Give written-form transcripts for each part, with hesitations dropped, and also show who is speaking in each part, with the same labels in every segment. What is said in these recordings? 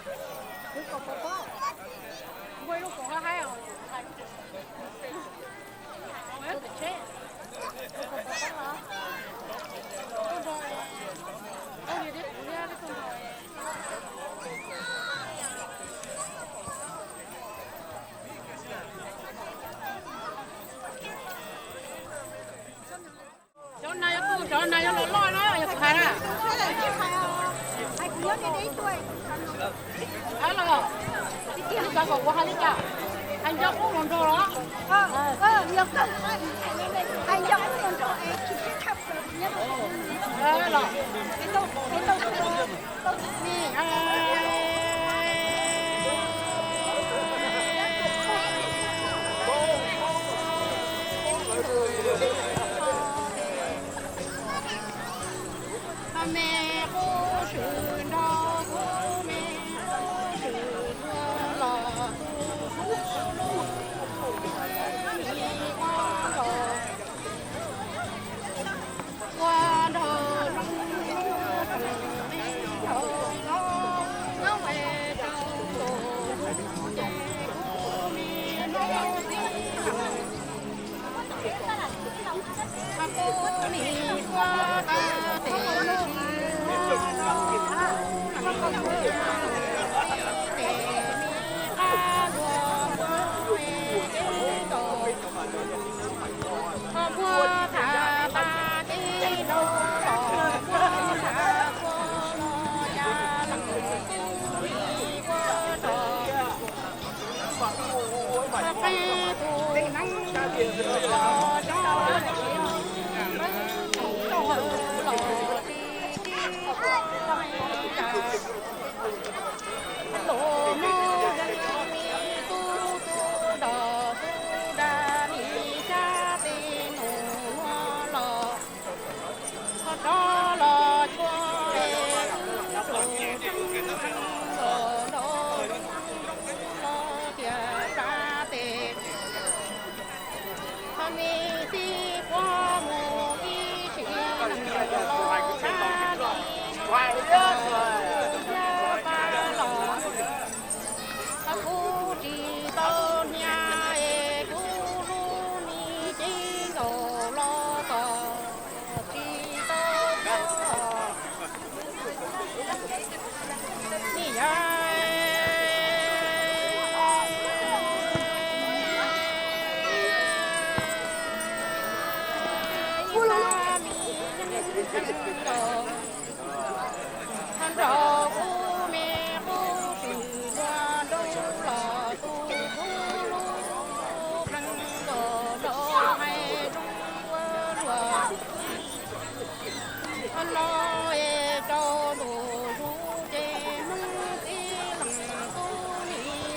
Speaker 1: Cứ có. Quay lúc có hay không? Tôi được chết. Tôi có hả? Tôi rồi. Ông gì đấy, nghe cái tôi rồi. Chỗ này nó lo nó nhập khai à? Ai cũng nhớ đi đấy tôi. Ai là cái kia nó có hai cái cả. Anh cho cũng còn rồi đó. Nhiều cái. Anh cho cũng còn rồi. Chỉ cái thập nhất. Đấy là cái tôi đi. Mẹ cô sự đó cô mẹ cô sự lò qua đời nó về trong tổ cô mẹ nó cô đi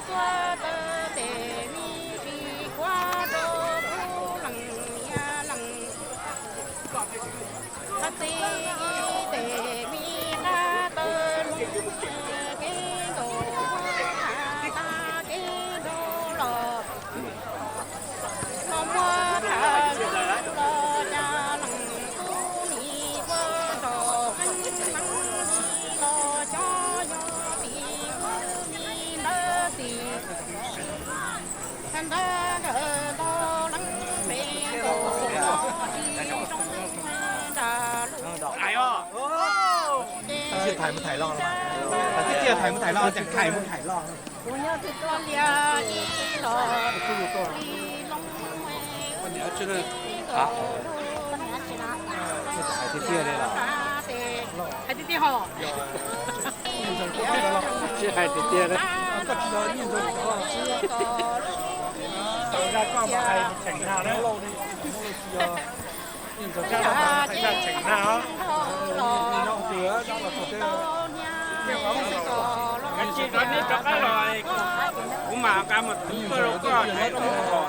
Speaker 1: qua ta
Speaker 2: thải một thải lo cái kia thải một thải lo chẳng thải một thải lo这个啊，海底爹的了，
Speaker 1: 海底爹好，
Speaker 2: 是海底爹的。大家講埋係情下咧，現在加埋係真情下啊，cái chi đó đi cho cái loại cũng mà cả một thứ cơ đâu có thấy không có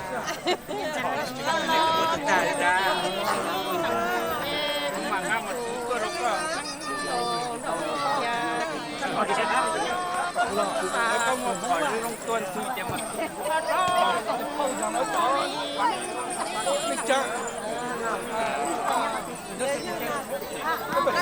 Speaker 2: cũng mà cả một thứ cơ đâu có một khỏi long tuần suy cho mình cái bệnh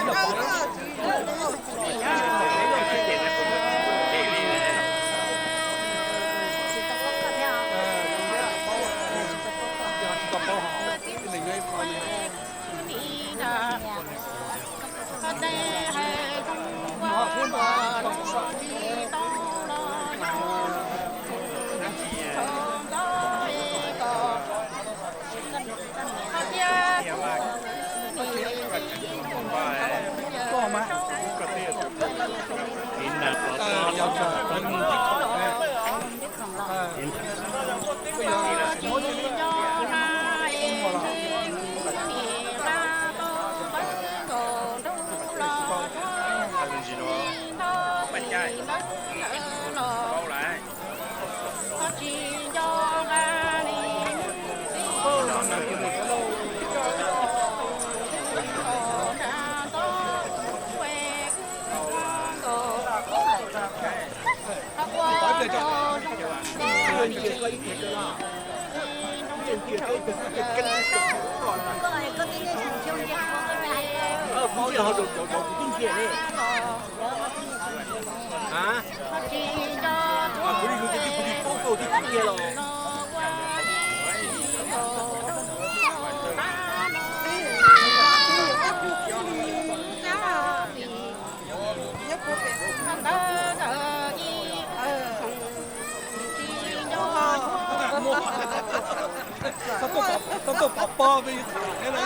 Speaker 3: 個爸爸俾佢彈嘅啦，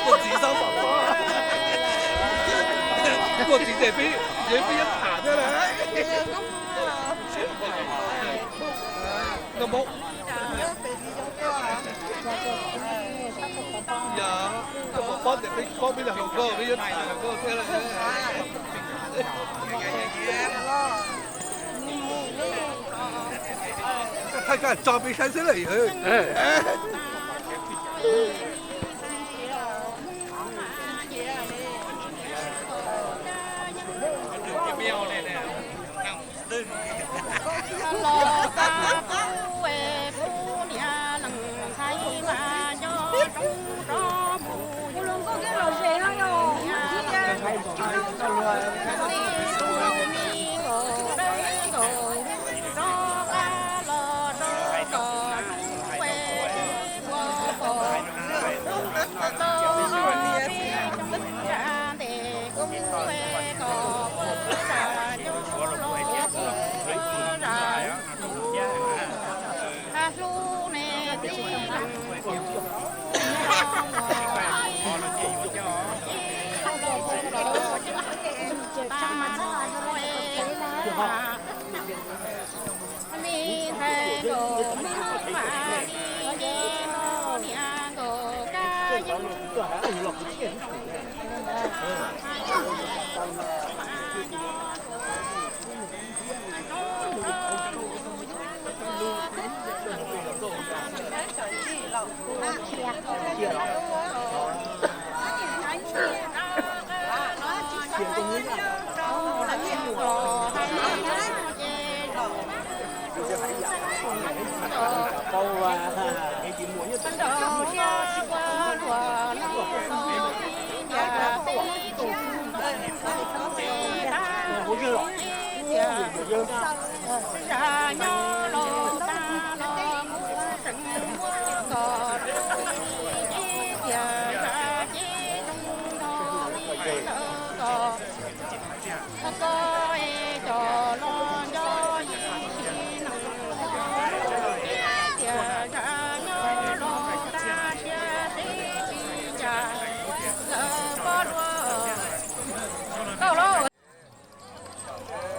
Speaker 3: 個自修爸爸，個自己俾一彈嘅啦。有冇？有，個爸爸就俾幫俾兩個，俾一彈兩個嘅啦。太監裝備晒出嚟佢。
Speaker 1: Hãy